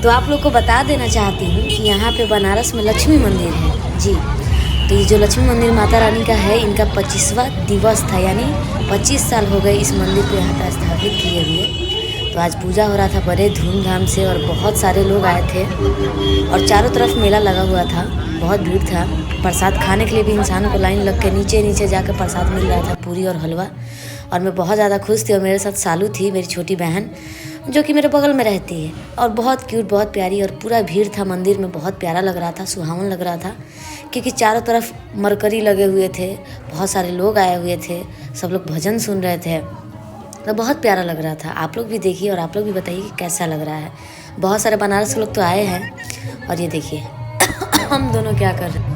तो आप लोग को बता देना चाहती हूँ कि यहाँ पे बनारस में लक्ष्मी मंदिर है जी। तो ये जो लक्ष्मी मंदिर माता रानी का है, इनका 25वां दिवस था, यानी 25 साल हो गए इस मंदिर को यहाँ पर स्थापित किए हुए। तो आज पूजा हो रहा था बड़े धूमधाम से और बहुत सारे लोग आए थे और चारों तरफ मेला लगा हुआ था, बहुत भीड़ था। प्रसाद खाने के लिए भी इंसान को लाइन लग के नीचे नीचे जाकर प्रसाद मिल रहा था, पूरी और हलवा। और मैं बहुत ज़्यादा खुश थी और मेरे साथ सालू थी, मेरी छोटी बहन, जो कि मेरे बगल में रहती है और बहुत क्यूट, बहुत प्यारी। और पूरा भीड़ था मंदिर में, बहुत प्यारा लग रहा था, सुहावन लग रहा था, क्योंकि चारों तरफ मरकरी लगे हुए थे, बहुत सारे लोग आए हुए थे, सब लोग भजन सुन रहे थे, तो बहुत प्यारा लग रहा था। आप लोग भी देखिए और आप लोग भी बताइए कि कैसा लग रहा है। बहुत सारे बनारस के लोग तो आए हैं और ये देखिए हम दोनों क्या कर रहे हैं।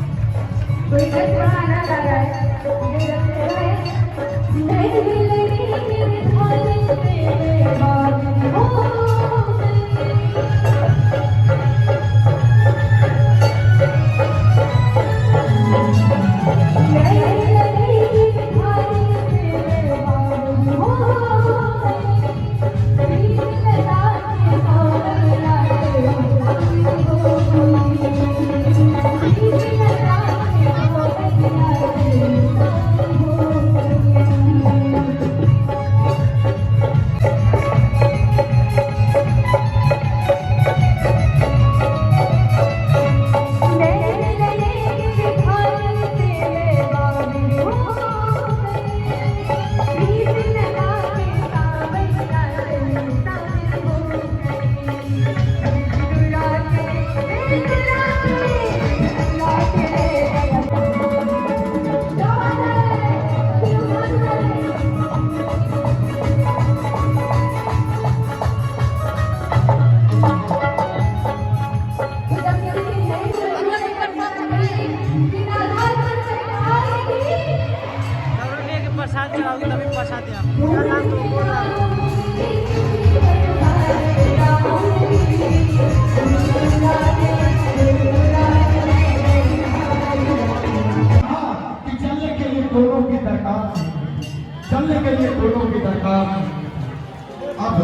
प्रसाद चढ़ाओगे तभी प्रसाद दे आप। चलने के लिए दोनों की दरकार, चलने के लिए दोनों की दरकार। अब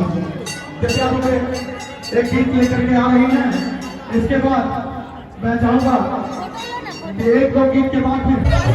जैसे आप एक गीत लेकर के आ रही हैं, इसके बाद मैं चाहूंगा कि एक दो गीत के बाद फिर